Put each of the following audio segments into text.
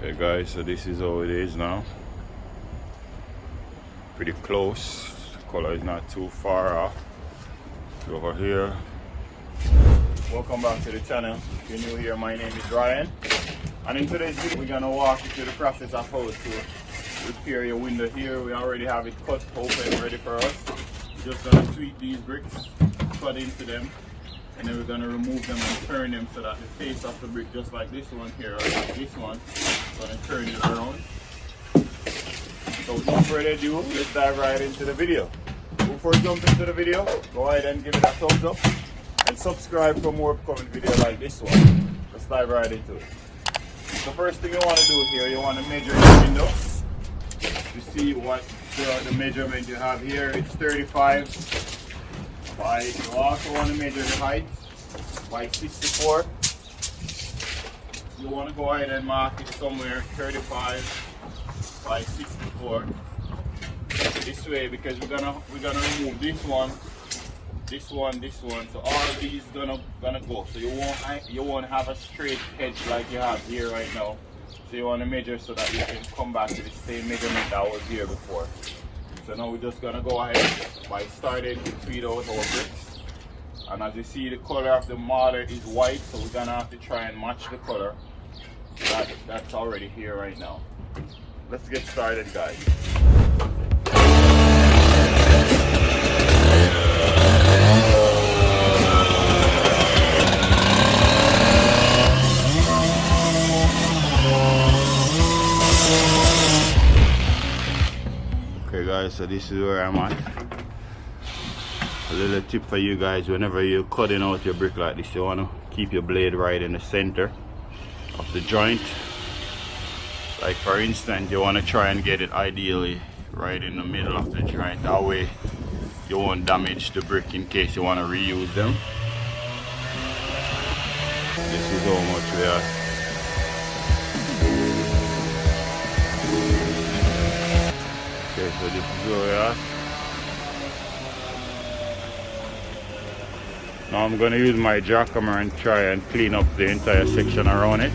Okay guys, so this is how it is now. Pretty close. The color is not too far off. Over here. Welcome back to the channel. If you're new here, my name is Ryan. And in today's video, we're gonna walk you through the process of how to repair your window here. We already have it cut open, ready for us. We're just gonna tweak these bricks, cut into them, and then we're gonna remove them and turn them so that the face of the brick, just like this one here, or like this one, gonna turn it around. So without further ado, let's dive right into the video. Before we jump into the video, go ahead and give it a thumbs up and subscribe for more upcoming videos like this one. Let's dive right into it. The first thing you want to do here, you want to measure your window. You see what the measurement you have here. It's 35 by, you also want to measure the height by 64. You want to go ahead and mark it somewhere 35 by 64. This way, because we're gonna remove this one. So all of these gonna go. So you won't have a straight edge like you have here right now. So you want to measure so that you can come back to the same measurement that was here before. So now we're just gonna go ahead by starting to tweed out our bricks. And as you see, the color of the mortar is white, so we're gonna have to try and match the color that's already here right now. Let's get started, guys. Okay guys, so this is where I'm at. A little tip for you guys: whenever you're cutting out your brick like this, you want to keep your blade right in the center of the joint. Like for instance, you want to try and get it ideally right in the middle of the joint. That way you won't damage the brick in case you want to reuse them. This is how much we are. Okay, so this is where we are. Now I'm going to use my jackhammer and try and clean up the entire section around it.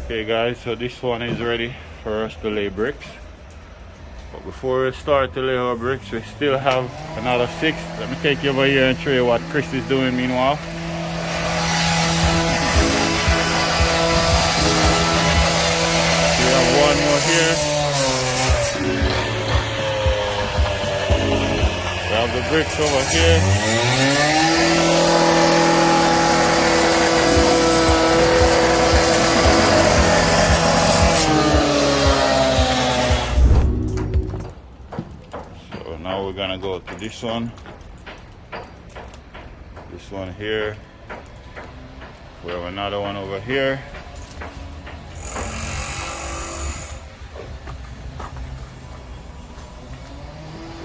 Okay guys, so this one is ready for us to lay bricks. But before we start to lay our bricks, we still have another 6. Let me take you over here and show you what Chris is doing meanwhile. We have one more here. We have the bricks over here. Now we're gonna go to this one here. We have another one over here.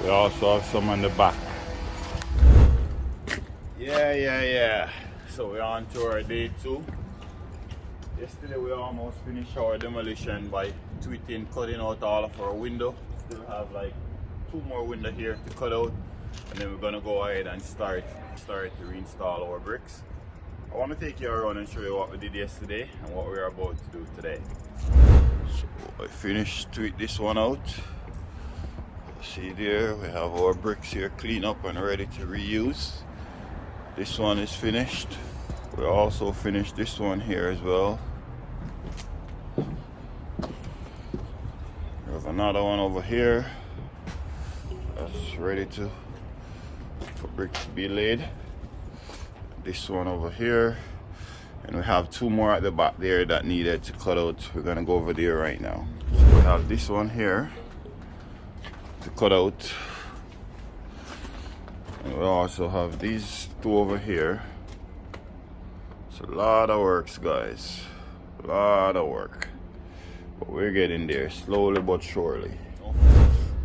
We also have some on the back. Yeah. So we're on to our day 2. Yesterday we almost finished our demolition by cutting out all of our window. Still have like 2 more windows here to cut out, and then we're gonna go ahead and start to reinstall our bricks. I want to take you around and show you what we did yesterday and what we're about to do today. So I finished to tweak this one out. See there, we have our bricks here clean up and ready to reuse. This one is finished. We also finished this one here as well. We have another one over here that's ready for bricks to be laid. This one over here, and we have 2 more at the back there that needed to cut out. We're gonna go over there right now. So we have this one here to cut out, and we also have these 2 over here. It's a lot of work, guys, a lot of work, but we're getting there slowly but surely.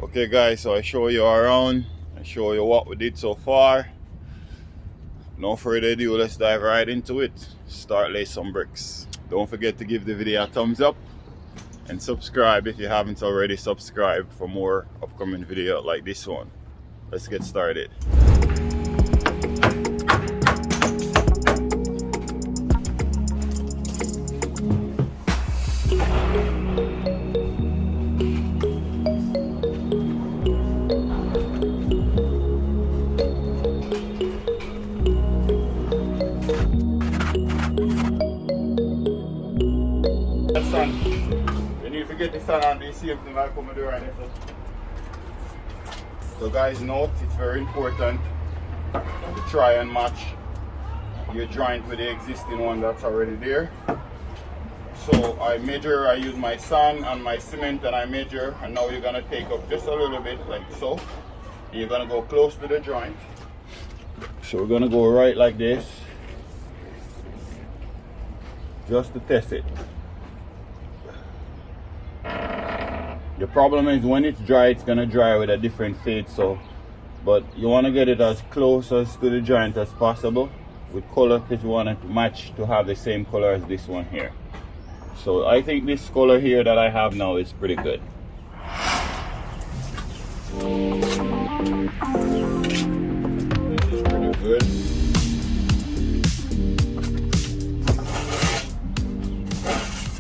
Okay guys, so I show you around and show you what we did so far. No further ado, let's dive right into it. Start lay some bricks. Don't forget to give the video a thumbs up and subscribe if you haven't already subscribed for more upcoming video like this one. Let's get started. When you forget the sun on the same thing like come do right now. So guys, note it's very important to try and match your joint with the existing one that's already there. So I use my sand and my cement and I measure, and now you're gonna take up just a little bit like so. And you're gonna go close to the joint. So we're gonna go right like this, just to test it. The problem is when it's dry, it's gonna dry with a different fade, but you wanna get it as close as to the joint as possible with color, because you want it to match, to have the same color as this one here. So I think this color here that I have now is pretty good. This is pretty good.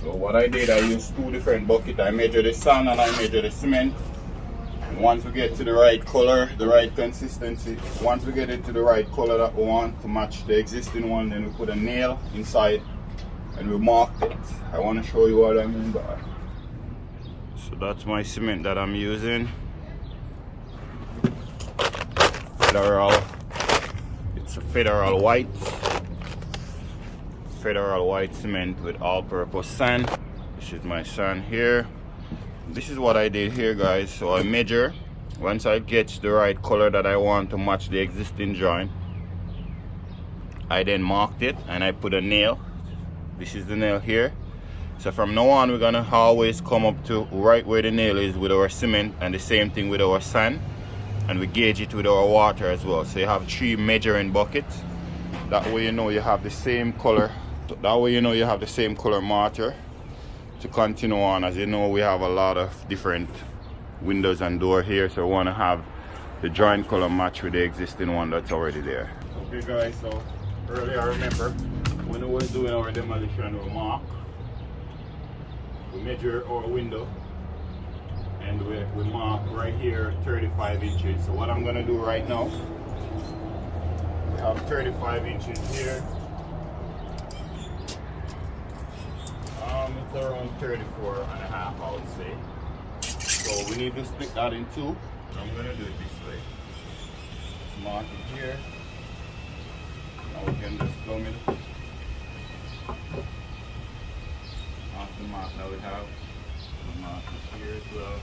What I did, I used two different buckets. I measured the sand and I measured the cement. And once we get to the right color, the right consistency, once we get it to the right color that we want to match the existing one, then we put a nail inside and we marked it. I want to show you what I mean by that. So that's my cement that I'm using. Federal. It's a Federal white. Federal white cement with all-purpose sand. This is my sand here. This is what I did here, guys. So I measure. Once I get the right color that I want to match the existing joint, I then marked it and I put a nail. This is the nail here. So from now on, we're gonna always come up to right where the nail is with our cement, and the same thing with our sand, and we gauge it with our water as well. So you have 3 measuring buckets. That way you know you have the same color. That way you know you have the same color mortar to continue on. As you know, we have a lot of different windows and door here, so we want to have the joint color match with the existing one that's already there. Okay guys, so earlier I remember when we was doing our demolition, we measure our window and we mark right here 35 inches. So what I'm going to do right now, we have 35 inches here. It's around 34 and a half, I would say. So we need to split that in 2. I'm going to do it this way. Mark it here. Now we can just plumb it. After the mark that we have, we'll mark it here as well.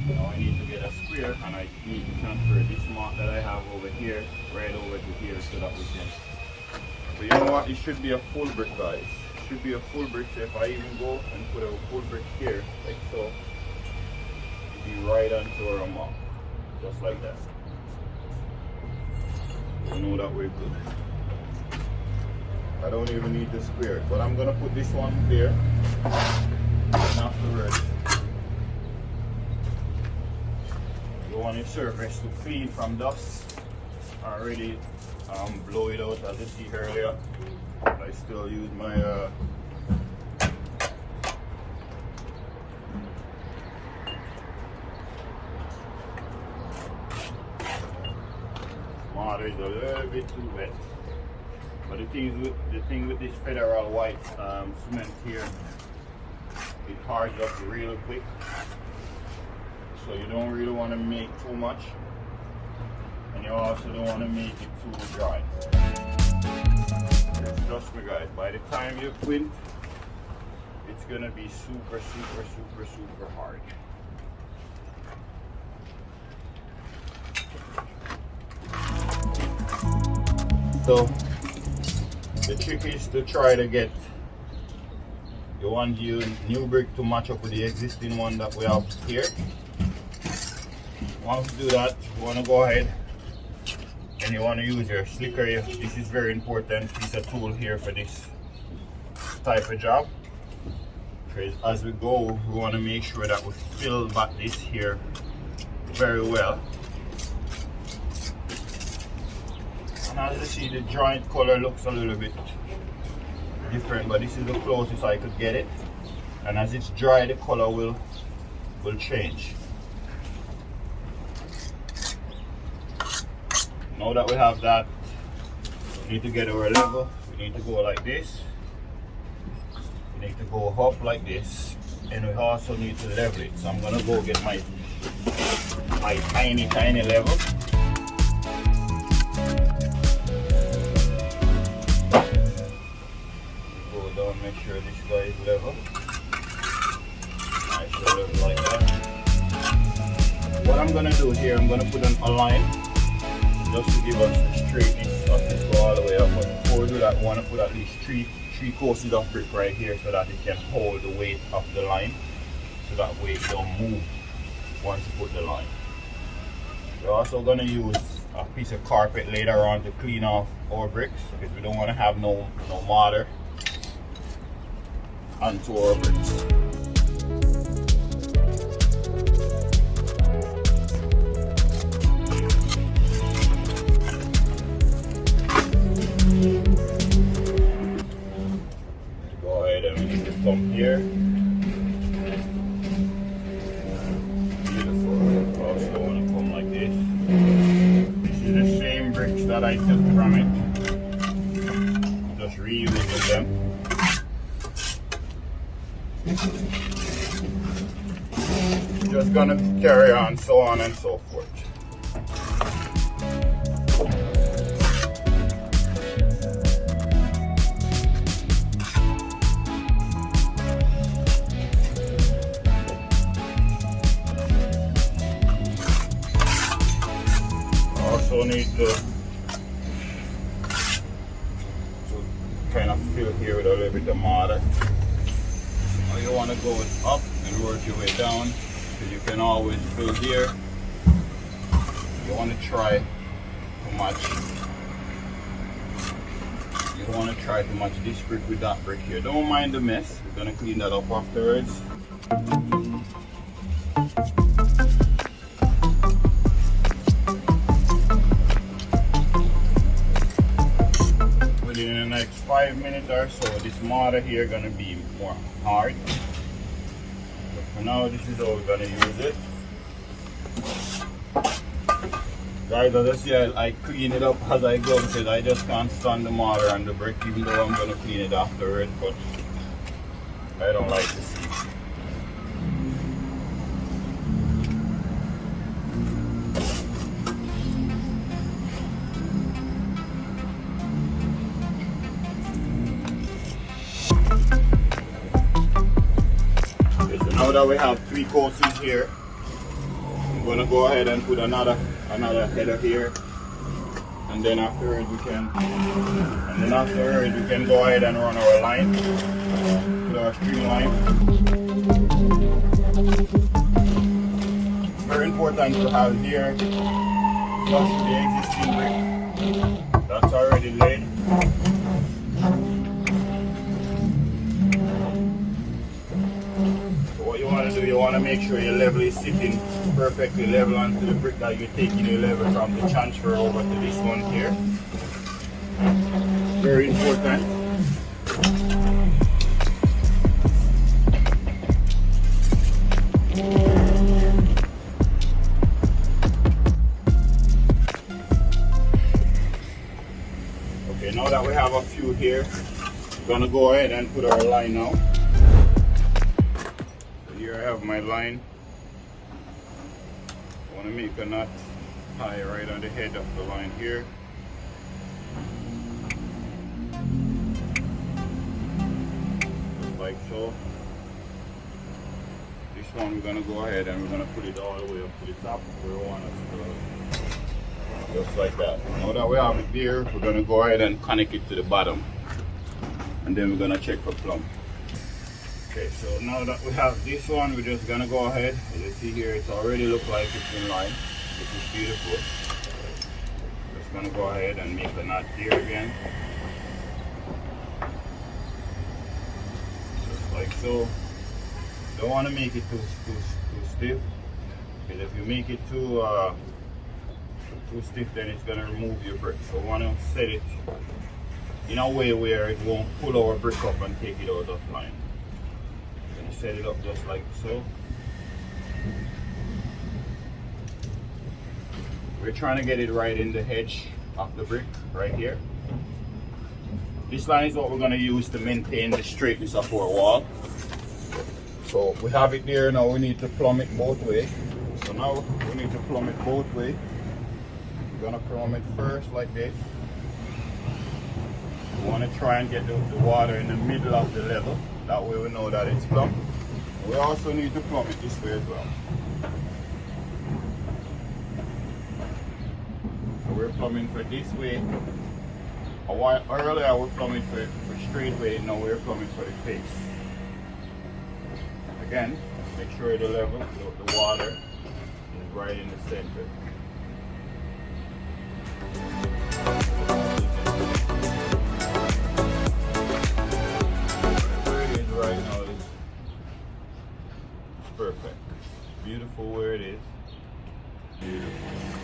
Now I need to get a square, and I need to transfer this mark that I have over here right over to here so that we can. So you know what, it should be a full brick, guys. It should be a full brick. So if I even go and put a full brick here, like so, it'll be right onto our mark, just like that. You know that we're good. I don't even need to square it, but I'm gonna put this one there, and afterwards, you want your surface to clean from dust. Already blow it out as you see earlier. I still use my water is a little bit too wet. But the thing with this Federal white cement here, it hards up real quick. So you don't really want to make too much. And you also don't want to make it too dry. Just trust me guys, by the time you quint, it's gonna be super hard. So the trick is to try to get your new brick to match up with the existing one that we have here. Once you do that, you want to go ahead and you want to use your slicker. This is very important piece of tool here for this type of job. Because as we go, we want to make sure that we fill back this here very well. And as you see, the joint color looks a little bit different, but this is the closest I could get it. And as it's dry, the color will change. Now that we have that, we need to get our level. We need to go like this. We need to go up like this. And we also need to level it. So I'm gonna go get my tiny level. Go down, make sure this guy is level. Nice level like that. What I'm gonna do here, I'm gonna put a line just to give us the straightness of this go all the way up. But before we do that, we want to put at least three courses of brick right here so that it can hold the weight of the line, so that way it don't move once you put the line. We're also going to use a piece of carpet later on to clean off our bricks, because we don't want to have no mortar onto our bricks. Go ahead and make the plumb here. Beautiful. Also want to come like this. This is the same bricks that I took from it. Just reusing them. Just gonna carry on and so forth. Also need to kind of fill here with a little bit of mortar. Now you want to go up and work your way down, because you can always fill here. You want to try to match. You want to try to match this brick with that brick here. Don't mind the mess. We're gonna clean that up afterwards. Within the next 5 minutes or so, this mortar here gonna be more hard. But for now, this is how we're gonna use it. Guys, as I say, I clean it up as I go, because I just can't stand the mortar and the brick, even though I'm gonna clean it afterwards, but I don't like to see. Now that we have 3 courses here, I'm gonna go ahead and put another header here, and then afterwards we can go ahead and run our line, put our string line. Very important to have here just the existing brick that's already laid. You want to make sure your level is sitting perfectly level onto the brick that you're taking your level from to transfer over to this one here. Very important. Okay, now that we have a few here, we're going to go ahead and put our line now. Here I have my line. I want to make a knot tie right on the head of the line here. Just like so. This one we're going to go ahead and we're going to put it all the way up to the top where we want it to, just like that. Now that we have it there, we're going to go ahead and connect it to the bottom. And then we're going to check for plumb. Okay, so now that we have this one, we're just gonna go ahead. As you see here, it's already look like it's in line. This is beautiful. Just gonna go ahead and make a knot here again. Just like so. Don't want to make it too stiff, because if you make it too stiff, then it's gonna remove your brick. So want to set it in a way where it won't pull our brick up and take it out of line. Gonna set it up just like so. We're trying to get it right in the edge of the brick, right here. This line is what we're going to use to maintain the straightness of our wall. So we have it there now, we need to plumb it both ways. So now we need to plumb it both ways. We're going to plumb it first like this. We want to try and get the water in the middle of the level. That way we know that it's plumb. We also need to plumb it this way as well. So we're plumbing for this way. A while earlier we're plumbing for straight way, now we're plumbing for the face. Again, make sure the level, the water is right in the center. Where it is right now is perfect. Beautiful where it is. Beautiful.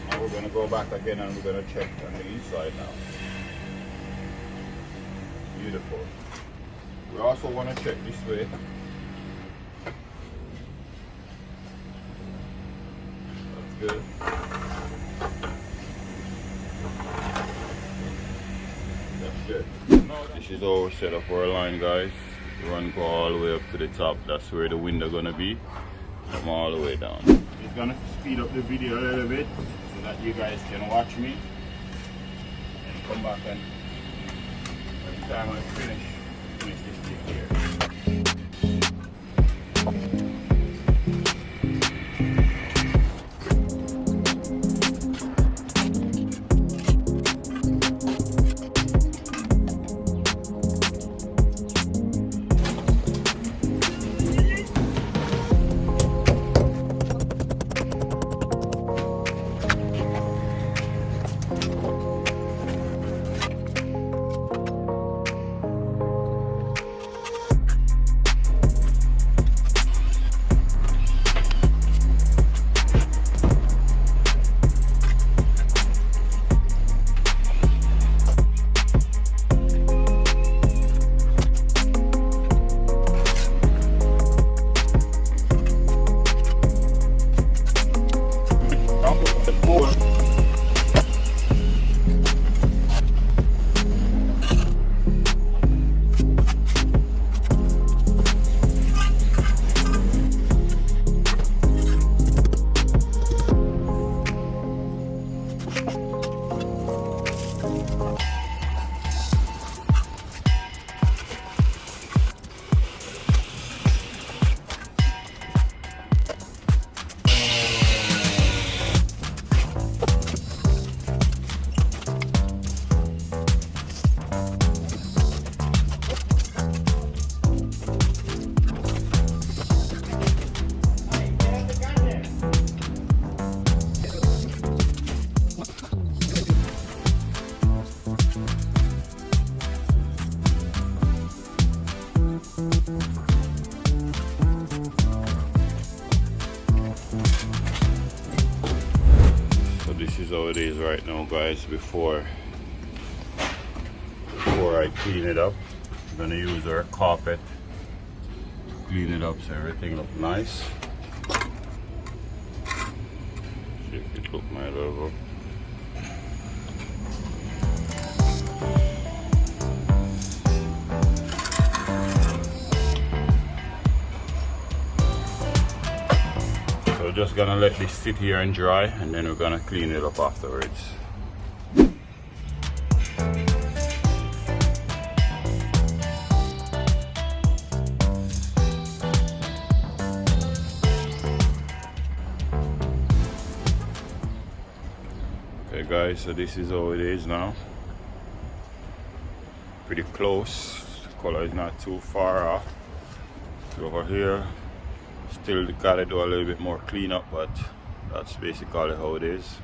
Now we're going to go back again and we're going to check on the inside now. Beautiful. We also want to check this way. That's good. That's good. This is how we set up our line, guys. The run go all the way up to the top. That's where the window gonna be. Come all the way down. It's gonna speed up the video a little bit so that you guys can watch me and come back and by the time I finish this thing here. This is how it is right now, guys. Before I clean it up, I'm gonna use our carpet to clean it up so everything looks nice. See if it looks my level. So just gonna let this sit here and dry, and then we're gonna clean it up afterwards. Okay guys, so this is how it is now. Pretty close. The color is not too far off. Over here, still gotta do a little bit more cleanup, but That's basically how it is.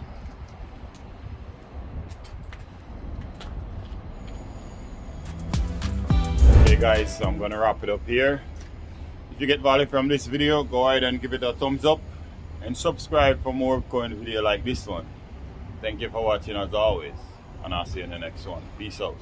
Okay guys, so I'm gonna wrap it up here. If you get value from this video, go ahead and give it a thumbs up and subscribe for more upcoming video like this one. Thank you for watching as always, and I'll see you in the next one. Peace out.